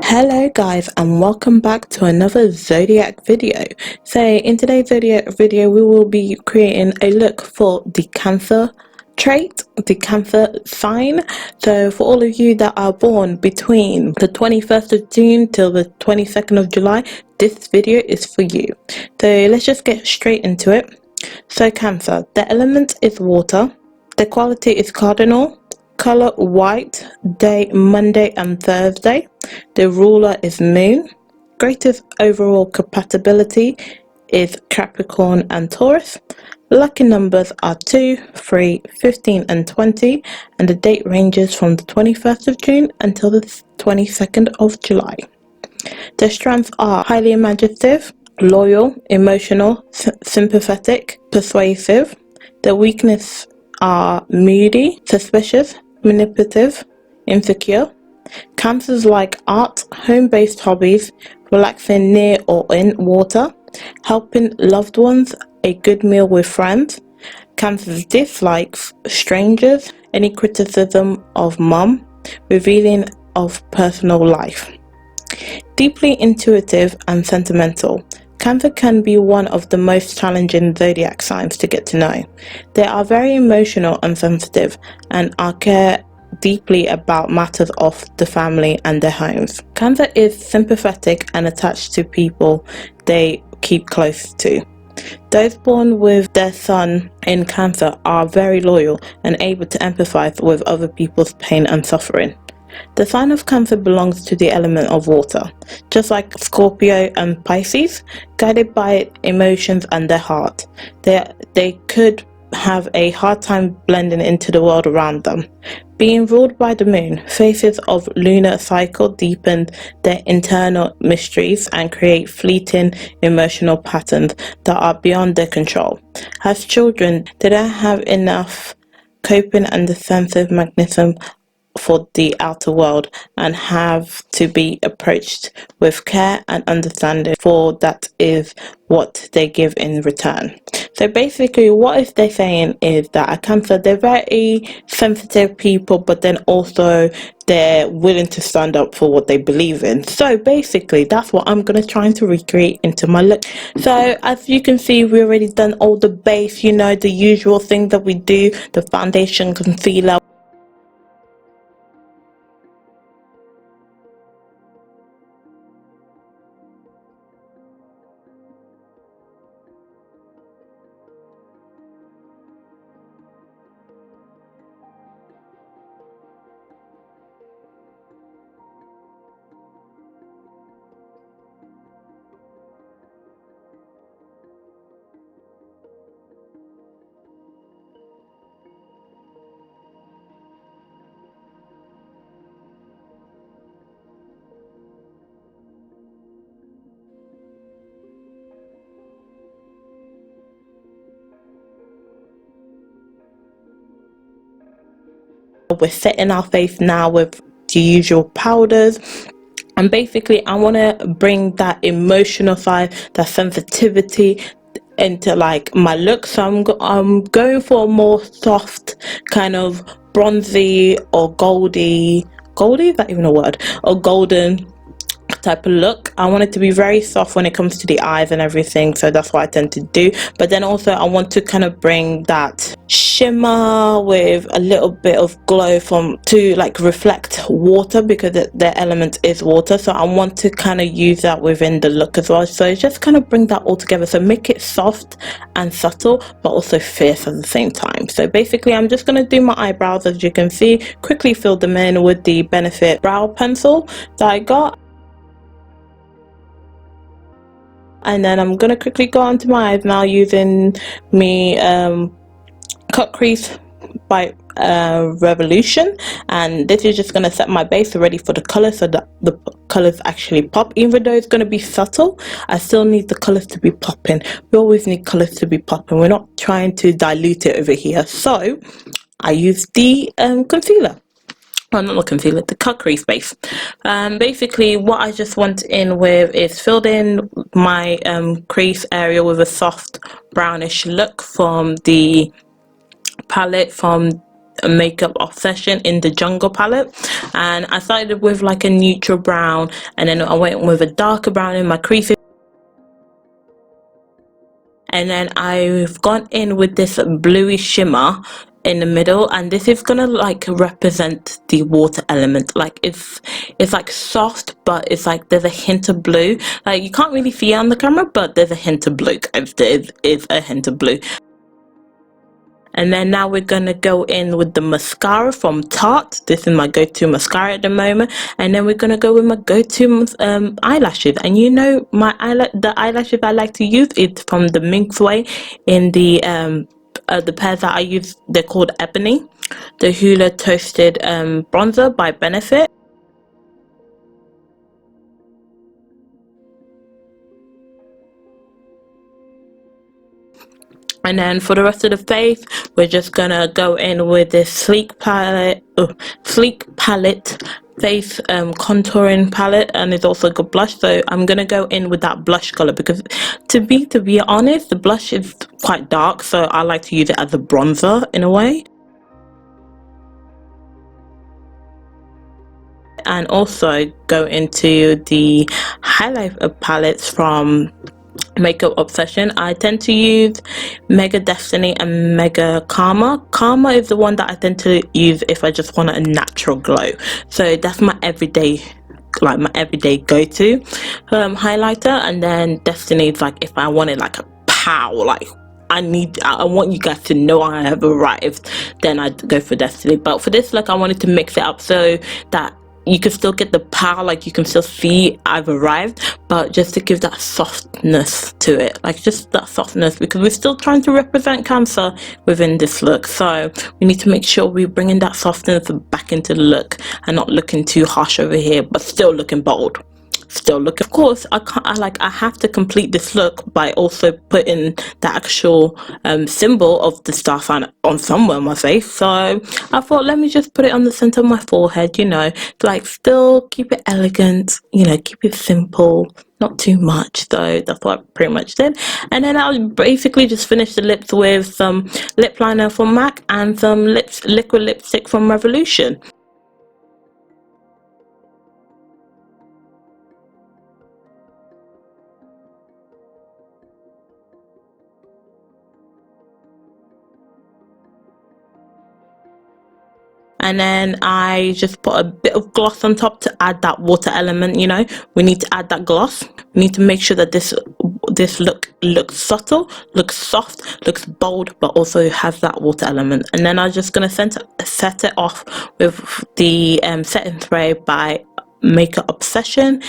Hello guys, and welcome back to another Zodiac video. So in today's Zodiac video we will be creating a look for the Cancer trait, the Cancer sign. So for all of you that are born between the 21st of June till the 22nd of July, this video is for you. So let's just get straight into it. So Cancer, the element is water, the quality is cardinal, color white, day Monday and Thursday, the ruler is moon, greatest overall compatibility is Capricorn and Taurus, lucky numbers are 2, 3, 15 and 20, and the date ranges from the 21st of June until the 22nd of July. The strengths are highly imaginative, loyal, emotional, sympathetic, persuasive. The weakness are moody, suspicious, manipulative, insecure. Cancers like art, home-based hobbies, relaxing near or in water, helping loved ones, a good meal with friends. Cancers dislikes strangers, any criticism of mum, revealing of personal life. Deeply intuitive and sentimental. Cancer can be one of the most challenging zodiac signs to get to know. They are very emotional and sensitive and care deeply about matters of the family and their homes. Cancer is sympathetic and attached to people they keep close to. Those born with their sun in Cancer are very loyal and able to empathize with other people's pain and suffering. The sign of Cancer belongs to the element of water, just like Scorpio and Pisces, guided by emotions and their heart. They could have a hard time blending into the world around them. Being ruled by the moon, phases of lunar cycle deepen their internal mysteries and create fleeting emotional patterns that are beyond their control. As children, they don't have enough coping and defensive mechanism for the outer world and have to be approached with care and understanding, for that is what they give in return. So basically what is they saying is that a Cancer, they're very sensitive people, but then also they're willing to stand up for what they believe in. So basically that's what I'm going to try to recreate into my look. So as you can see, we already done all the base, you know, the usual thing that we do, the foundation, concealer. We're setting our face now with the usual powders, and basically I want to bring that emotional side, that sensitivity into like my look. So I'm going for a more soft kind of bronzy or goldy, is that even a word, or golden type of look. I want it to be very soft when it comes to the eyes and everything, so that's what I tend to do. But then also I want to kind of bring that shimmer with a little bit of glow to like reflect water, because their element is water. So I want to kind of use that within the look as well. So just kind of bring that all together, so make it soft and subtle but also fierce at the same time. So basically I'm just going to do my eyebrows, as you can see, quickly fill them in with the Benefit brow pencil that I got. And then I'm going to quickly go onto my eyes now using me cut crease by Revolution, and this is just going to set my base ready for the color, so that the colors actually pop. Even though it's going to be subtle, I still need the colors to be popping. We always need colors to be popping. We're not trying to dilute it over here. So I use the concealer. Oh, not the concealer, the cut crease base. Basically what I just went in with is filled in my crease area with a soft brownish look from the palette from Makeup Obsession in the Jungle palette, and I started with like a neutral brown, and then I went with a darker brown in my creases, and then I've gone in with this bluish shimmer in the middle, and this is gonna like represent the water element. Like it's like soft, but it's like there's a hint of blue. Like you can't really see it on the camera, but there's a hint of blue. There is a hint of blue. And then now we're gonna go in with the mascara from Tarte. This is my go-to mascara at the moment. And then we're gonna go with my go-to eyelashes. And you know, the eyelashes I like to use is from the Minx Way in the pairs that I use. They're called Ebony, the Hoola Toasted Bronzer by Benefit. And then for the rest of the face, we're just gonna go in with this sleek palette face contouring palette, and it's also a good blush. So I'm gonna go in with that blush color, because to be honest, the blush is quite dark, so I like to use it as a bronzer in a way. And also go into the highlight palettes from Makeup Obsession. I tend to use Mega Destiny and Mega Karma. Karma is the one that I tend to use if I just want a natural glow. So that's my everyday go-to highlighter. And then Destiny is like if I wanted like a pow, like I want you guys to know I have arrived, then I'd go for Destiny. But for this look, I wanted to mix it up so that you can still get the power, like you can still see I've arrived, but just to give that softness to it, like just that softness, because we're still trying to represent Cancer within this look. So we need to make sure we're bringing that softness back into the look and not looking too harsh over here, but still looking bold. Of course, I have to complete this look by also putting the actual symbol of the star sign on somewhere on my face. So I thought, let me just put it on the center of my forehead, you know, like still keep it elegant, you know, keep it simple, not too much. So that's what I pretty much did. And then I'll basically just finish the lips with some lip liner from MAC and some liquid lipstick from Revolution. And then I just put a bit of gloss on top to add that water element. You know, we need to add that gloss. We need to make sure that this look looks subtle, looks soft, looks bold, but also has that water element. And then I'm just gonna set it off with the setting spray by Makeup Obsession.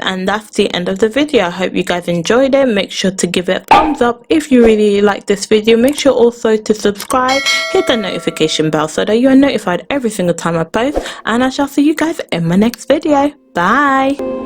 And that's the end of the video. I hope you guys enjoyed it. Make sure to give it a thumbs up if you really like this video. Make sure also to subscribe, hit the notification bell so that you are notified every single time I post, and I shall see you guys in my next video. Bye.